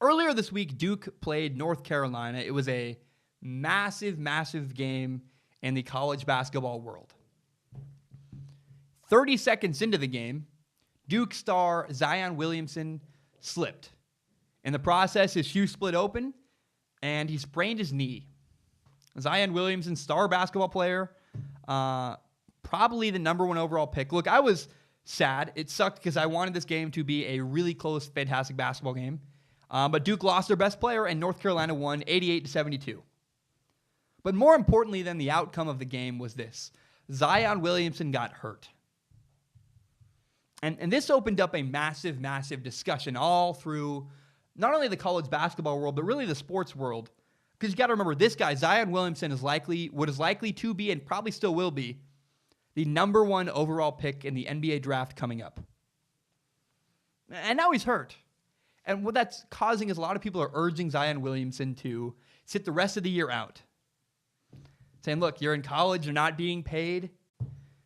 Earlier this week, Duke played North Carolina. It was a massive, massive game in the college basketball world. 30 seconds into the game, Duke star Zion Williamson slipped. In the process, his shoe split open, and he sprained his knee. Zion Williamson, star basketball player, probably the number 1 overall pick. Look, I was sad. It sucked because I wanted this game to be a really close, fantastic basketball game. But Duke lost their best player, and North Carolina won 88-72. But more importantly than the outcome of the game was this. Zion Williamson got hurt. And this opened up a massive, massive discussion all through not only the college basketball world, but really the sports world. Because you got to remember, this guy, Zion Williamson, is likely to be, and probably still will be, the number 1 overall pick in the NBA draft coming up. And now he's hurt. And what that's causing is a lot of people are urging Zion Williamson to sit the rest of the year out. Saying, look, you're in college, you're not being paid.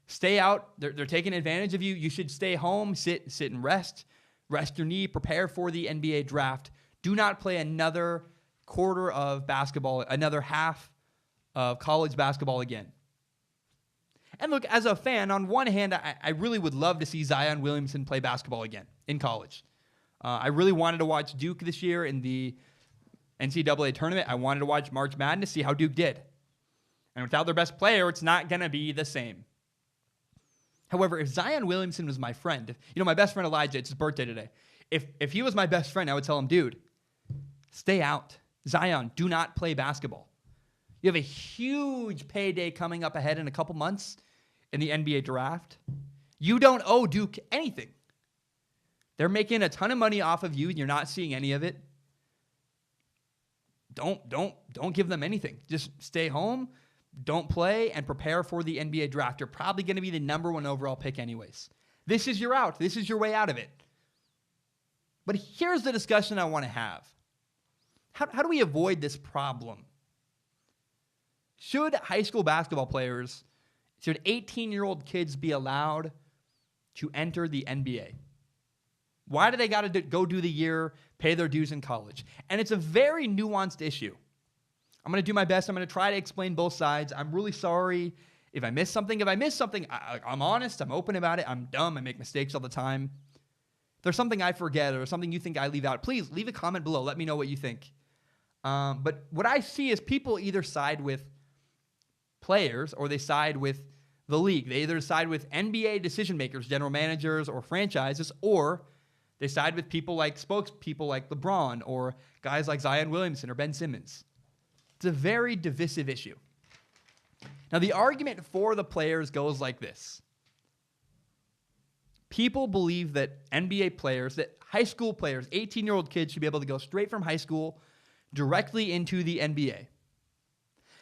Stay out. They're taking advantage of you. You should stay home, sit and rest. Rest your knee, prepare for the NBA draft. Do not play another quarter of basketball, another half of college basketball again. And look, as a fan, on one hand, I really would love to see Zion Williamson play basketball again in college. I really wanted to watch Duke this year in the NCAA tournament. I wanted to watch March Madness, see how Duke did. And without their best player, it's not going to be the same. However, if Zion Williamson was my friend, my best friend Elijah, it's his birthday today. If he was my best friend, I would tell him, dude, stay out. Zion, do not play basketball. You have a huge payday coming up ahead in a couple months in the NBA draft. You don't owe Duke anything. They're making a ton of money off of you, and you're not seeing any of it. Don't give them anything. Just stay home, don't play, and prepare for the NBA draft. You're probably going to be the number 1 overall pick anyways. This is your out. This is your way out of it. But here's the discussion I want to have. How do we avoid this problem? Should high school basketball players, should 18-year-old kids be allowed to enter the NBA? Why do they got to go do the year, pay their dues in college? And it's a very nuanced issue. I'm going to do my best. I'm going to try to explain both sides. I'm really sorry if I missed something. If I missed something, I'm honest. I'm open about it. I'm dumb. I make mistakes all the time. If there's something I forget or something you think I leave out, please leave a comment below. Let me know what you think. But what I see is people either side with players or they side with the league. They either side with NBA decision makers, general managers, or franchises, or they side with spokespeople like LeBron or guys like Zion Williamson or Ben Simmons. It's a very divisive issue. Now, the argument for the players goes like this. People believe that NBA players, that high school players, 18-year-old kids should be able to go straight from high school directly into the NBA.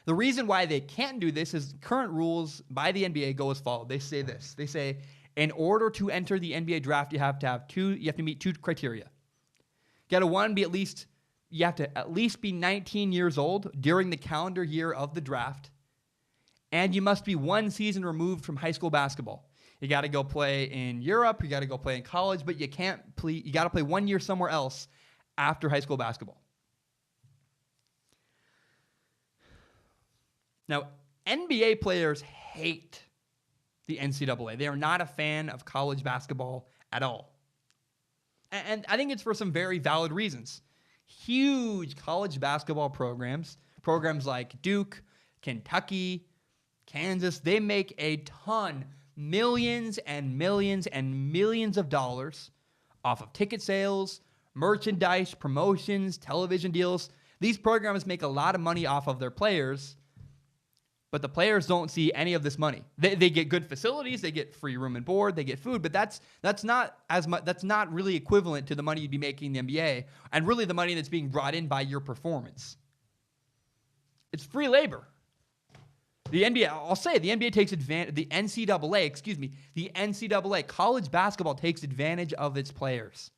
The reason why they can't do this is current rules by the NBA go as follows. They say this. They say, in order to enter the NBA draft, you have to meet 2 criteria. You have to at least be 19 years old during the calendar year of the draft, and you must be 1 season removed from high school basketball. You got to go play in Europe, you got to go play in college, but you got to play 1 year somewhere else after high school basketball. Now, NBA players hate the NCAA. They are not a fan of college basketball at all. And I think it's for some very valid reasons. Huge college basketball programs like Duke, Kentucky, Kansas, they make a ton, millions and millions and millions of dollars off of ticket sales, merchandise, promotions, television deals. These programs make a lot of money off of their players, but the players don't see any of this money. They get good facilities, they get free room and board, they get food, but that's not as much. That's not really equivalent to the money you'd be making in the NBA, and really the money that's being brought in by your performance. It's free labor. The NBA, I'll say, the NBA takes advantage. The NCAA, college basketball takes advantage of its players.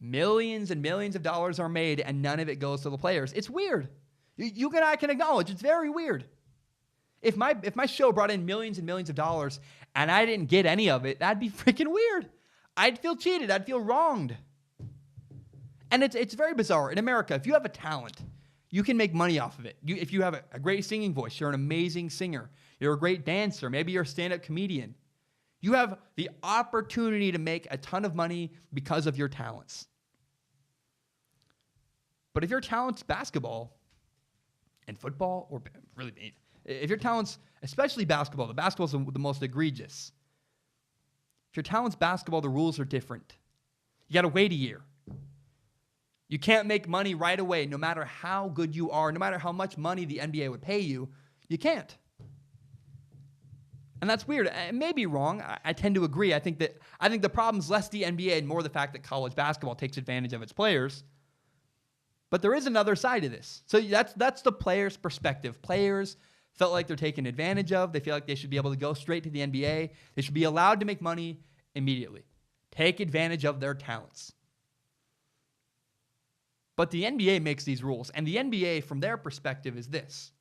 Millions and millions of dollars are made, and none of it goes to the players. It's weird. You and I can acknowledge it's very weird. If my show brought in millions and millions of dollars and I didn't get any of it, that'd be freaking weird. I'd feel cheated. I'd feel wronged. And it's very bizarre. In America, if you have a talent, you can make money off of it. If you have a great singing voice, you're an amazing singer, you're a great dancer, maybe you're a stand-up comedian, you have the opportunity to make a ton of money because of your talents. But if your talent's basketball and football, or really, if your talent's, especially basketball, the basketball's the most egregious. If your talent's basketball, the rules are different. You got to wait a year. You can't make money right away, no matter how good you are, no matter how much money the NBA would pay you. You can't. And that's weird. It may be wrong. I tend to agree. I think the problem's less the NBA and more the fact that college basketball takes advantage of its players. But there is another side to this. So that's the player's perspective. Players felt like they're taken advantage of. They feel like they should be able to go straight to the NBA. They should be allowed to make money immediately. Take advantage of their talents. But the NBA makes these rules, and the NBA, from their perspective, is this.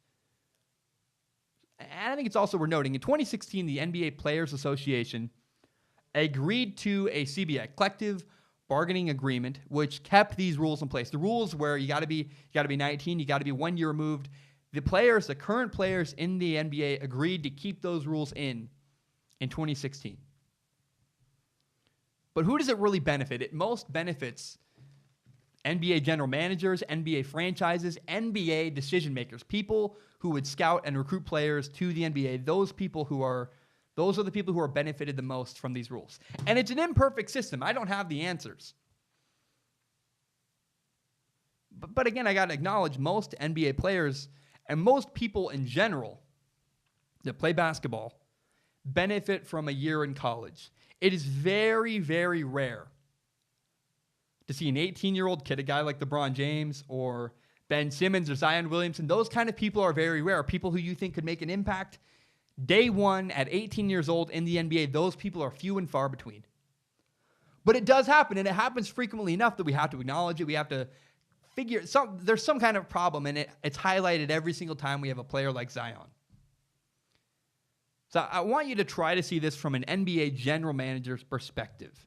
And I think it's also worth noting, in 2016, the NBA Players Association agreed to a CBA, collective bargaining agreement, which kept these rules in place. The rules where you got to be 19, you got to be 1 year removed. The current players in the NBA agreed to keep those rules in 2016. But who does it really benefit? It most benefits NBA general managers, NBA franchises, NBA decision makers, people who would scout and recruit players to the NBA. Those are the people who are benefited the most from these rules. And it's an imperfect system. I don't have the answers. But again, I got to acknowledge most NBA players and most people in general that play basketball benefit from a year in college. It is very, very rare to see an 18-year-old kid, a guy like LeBron James or Ben Simmons or Zion Williamson. Those kind of people are very rare. People who you think could make an impact day one at 18 years old in the NBA, those people are few and far between. But it does happen, and it happens frequently enough that we have to acknowledge it. We have to figure there's some kind of problem, and it's highlighted every single time we have a player like Zion. So I want you to try to see this from an NBA general manager's perspective.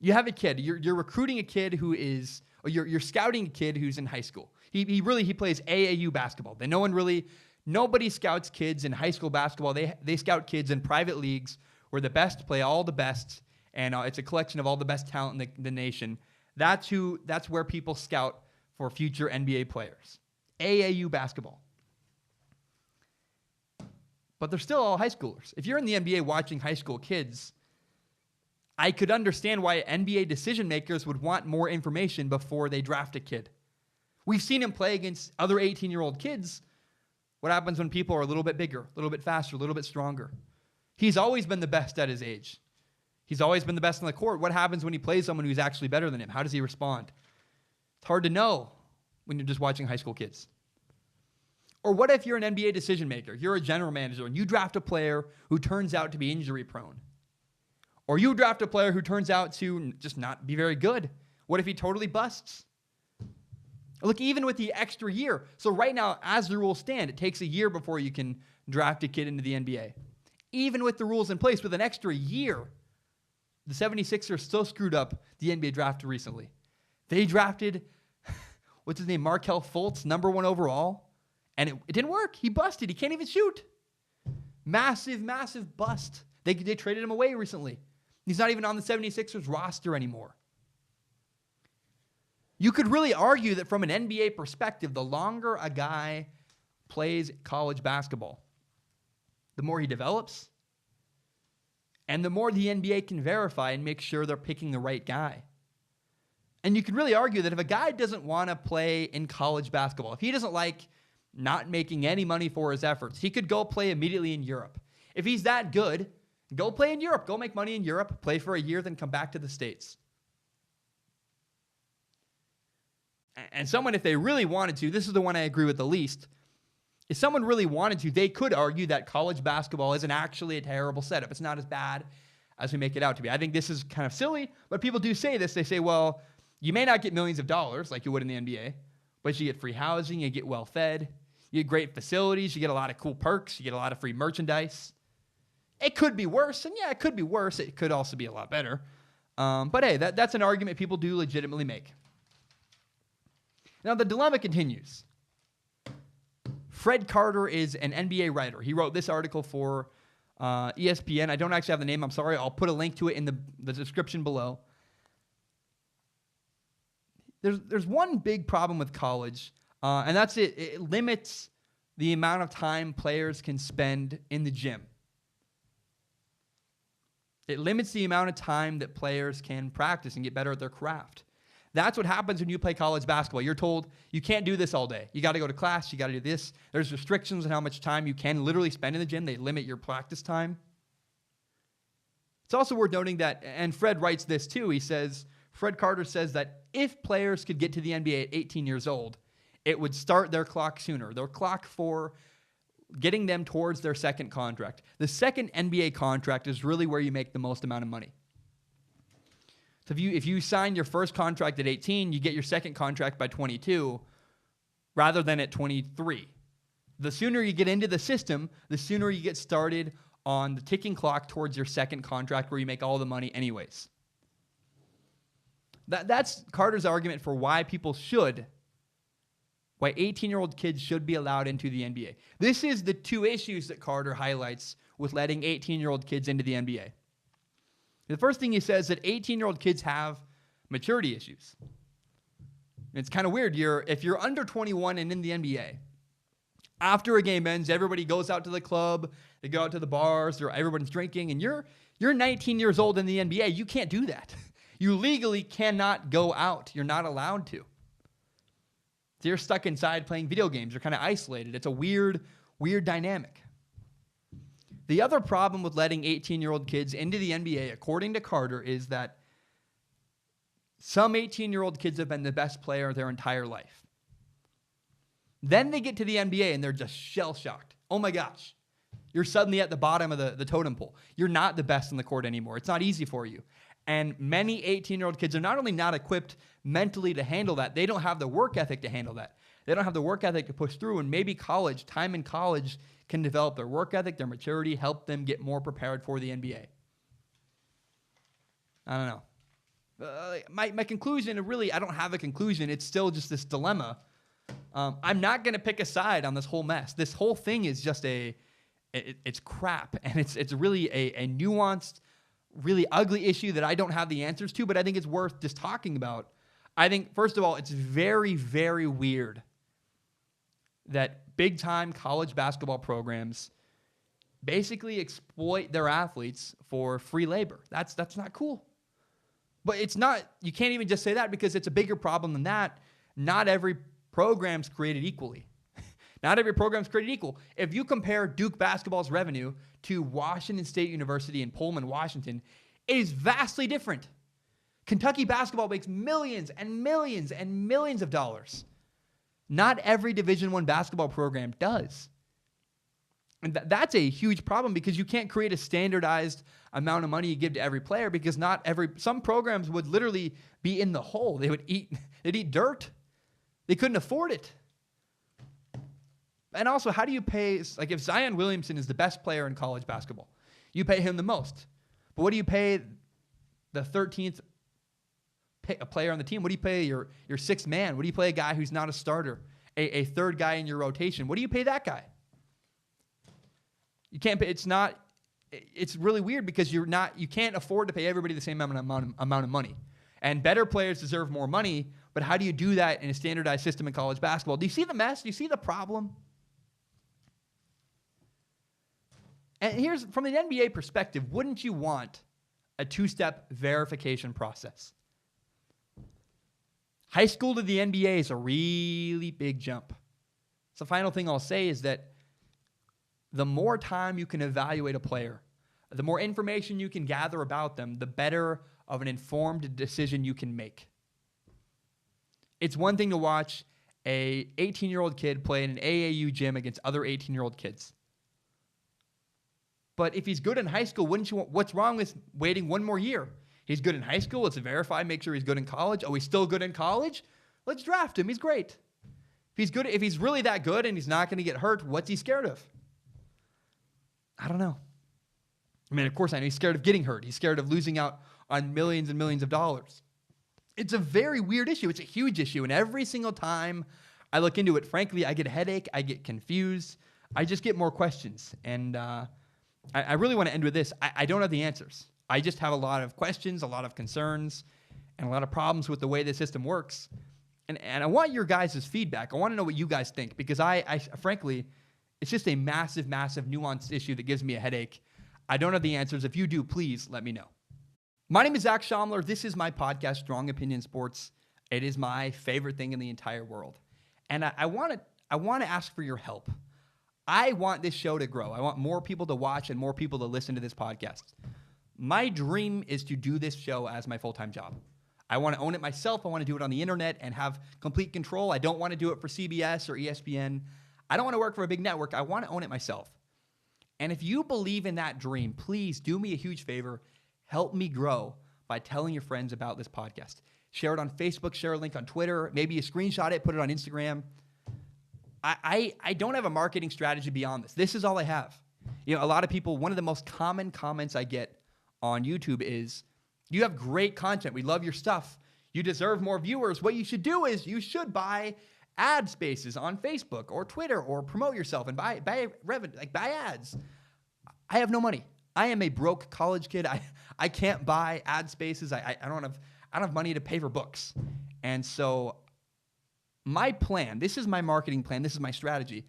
You have a kid. You're recruiting a kid who is, or you're scouting a kid who's in high school. He plays AAU basketball. Nobody scouts kids in high school basketball. They scout kids in private leagues where the best play all the best, and it's a collection of all the best talent in the nation. That's where people scout for future NBA players. AAU basketball. But they're still all high schoolers. If you're in the NBA watching high school kids, I could understand why NBA decision makers would want more information before they draft a kid. We've seen him play against other 18-year-old kids. What happens when people are a little bit bigger, a little bit faster, a little bit stronger? He's always been the best at his age. He's always been the best on the court. What happens when he plays someone who's actually better than him? How does he respond? It's hard to know when you're just watching high school kids. Or what if you're an NBA decision maker? You're a general manager and you draft a player who turns out to be injury prone. Or you draft a player who turns out to just not be very good. What if he totally busts? Look, even with the extra year. So right now, as the rules stand, it takes a year before you can draft a kid into the NBA. Even with the rules in place, with an extra year, the 76ers still screwed up the NBA draft recently. They drafted, what's his name, Markelle Fultz, number 1 overall, and it didn't work. He busted. He can't even shoot. Massive, massive bust. They traded him away recently. He's not even on the 76ers roster anymore. You could really argue that from an NBA perspective, the longer a guy plays college basketball, the more he develops, and the more the NBA can verify and make sure they're picking the right guy. And you could really argue that if a guy doesn't want to play in college basketball, if he doesn't like not making any money for his efforts, he could go play immediately in Europe. If he's that good, go play in Europe. Go make money in Europe, play for a year, then come back to the States. And someone, if they really wanted to, this is the one I agree with the least, if someone really wanted to, they could argue that college basketball isn't actually a terrible setup. It's not as bad as we make it out to be. I think this is kind of silly, but people do say this. They say, well, you may not get millions of dollars like you would in the NBA, but you get free housing, you get well fed, you get great facilities, you get a lot of cool perks, you get a lot of free merchandise. It could be worse, and yeah, it could be worse. It could also be a lot better. But hey, that's an argument people do legitimately make. Now, the dilemma continues. Fred Carter is an NBA writer. He wrote this article for ESPN. I don't actually have the name. I'm sorry. I'll put a link to it in the description below. There's one big problem with college, and that's it. It limits the amount of time players can spend in the gym. It limits the amount of time that players can practice and get better at their craft. That's what happens when you play college basketball. You're told you can't do this all day. You got to go to class. You got to do this. There's restrictions on how much time you can literally spend in the gym. They limit your practice time. It's also worth noting that, and Fred writes this too, Fred Carter says that if players could get to the NBA at 18 years old, it would start their clock sooner. Their clock for getting them towards their second contract. The second NBA contract is really where you make the most amount of money. So if you sign your first contract at 18, you get your second contract by 22 rather than at 23. The sooner you get into the system, the sooner you get started on the ticking clock towards your second contract where you make all the money anyways. That's Carter's argument for why 18-year-old kids should be allowed into the NBA. This is the two issues that Carter highlights with letting 18-year-old kids into the NBA. The first thing he says that 18-year-old kids have maturity issues. It's kind of weird. If you're under 21 and in the NBA, after a game ends, everybody goes out to the club, they go out to the bars, everyone's drinking, and you're 19 years old in the NBA. You can't do that. You legally cannot go out. You're not allowed to. So you're stuck inside playing video games. You're kind of isolated. It's a weird dynamic. The other problem with letting 18-year-old kids into the NBA, according to Carter, is that some 18-year-old kids have been the best player their entire life. Then they get to the NBA and they're just shell-shocked. Oh my gosh, you're suddenly at the bottom of the totem pole. You're not the best on the court anymore. It's not easy for you. And many 18-year-old kids are not only not equipped mentally to handle that, they don't have the work ethic to handle that. They don't have the work ethic to push through, and maybe time in college can develop their work ethic, their maturity, help them get more prepared for the NBA. I don't know. My conclusion, really, I don't have a conclusion. It's still just this dilemma. I'm not going to pick a side on this whole mess. This whole thing is just it's crap, and it's really a nuanced, really ugly issue that I don't have the answers to, but I think it's worth just talking about. I think, first of all, it's very, very weird that big-time college basketball programs basically exploit their athletes for free labor. That's not cool. But it's not, you can't even just say that because it's a bigger problem than that. Not every program's created equally. Not every program's created equal. If you compare Duke basketball's revenue to Washington State University in Pullman, Washington, it is vastly different. Kentucky basketball makes millions and millions and millions of dollars. Not every Division I basketball program does. And that's a huge problem because you can't create a standardized amount of money you give to every player because some programs would literally be in the hole. They'd eat dirt. They couldn't afford it. And also, how do you pay, like if Zion Williamson is the best player in college basketball, you pay him the most. But what do you pay the 13th player on the team? What do you pay your sixth man? What do you pay a guy who's not a starter, a third guy in your rotation? What do you pay that guy? You can't pay, it's really weird because you can't afford to pay everybody the same amount of money. And better players deserve more money, but how do you do that in a standardized system in college basketball? Do you see the mess? Do you see the problem? And here's, from an NBA perspective, wouldn't you want a two-step verification process? High school to the NBA is a really big jump. So the final thing I'll say is that the more time you can evaluate a player, the more information you can gather about them, the better of an informed decision you can make. It's one thing to watch a 18-year-old kid play in an AAU gym against other 18-year-old kids. But if he's good in high school, what's wrong with waiting one more year? He's good in high school. Let's verify, make sure he's good in college. Oh, he's still good in college? Let's draft him. He's great. If he's really that good and he's not going to get hurt, what's he scared of? I don't know. I mean, of course, I know he's scared of getting hurt. He's scared of losing out on millions and millions of dollars. It's a very weird issue. It's a huge issue. And every single time I look into it, frankly, I get a headache. I get confused. I just get more questions. And I really want to end with this. I don't have the answers. I just have a lot of questions, a lot of concerns, and a lot of problems with the way the system works. And I want your guys' feedback. I want to know what you guys think, because I frankly, it's just a massive, massive nuanced issue that gives me a headache. I don't have the answers. If you do, please let me know. My name is Zach Schaumler. This is my podcast, Strong Opinion Sports. It is my favorite thing in the entire world. And I want to ask for your help. I want this show to grow. I want more people to watch and more people to listen to this podcast. My dream is to do this show as my full-time job. I want to own it myself. I want to do it on the internet and have complete control. I don't want to do it for CBS or ESPN. I don't want to work for a big network. I want to own it myself. And if you believe in that dream, please do me a huge favor. Help me grow by telling your friends about this podcast. Share it on Facebook, share a link on Twitter, maybe you screenshot it, put it on Instagram. I don't have a marketing strategy beyond this. This is all I have. You know, a lot of people, one of the most common comments I get on YouTube is, you have great content. We love your stuff. You deserve more viewers. What you should do is you should buy ad spaces on Facebook or Twitter, or promote yourself and buy revenue, like buy ads. I have no money. I am a broke college kid. I can't buy ad spaces. I don't have money to pay for books. And so my plan, this is my marketing plan, this is my strategy.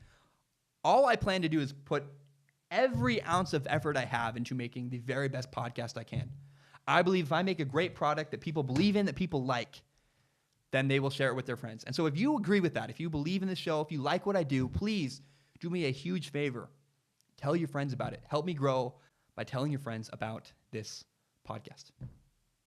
All I plan to do is put every ounce of effort I have into making the very best podcast I can. I believe if I make a great product that people believe in, that people like, then they will share it with their friends. And so if you agree with that, if you believe in the show, if you like what I do, please do me a huge favor. Tell your friends about it. Help me grow by telling your friends about this podcast.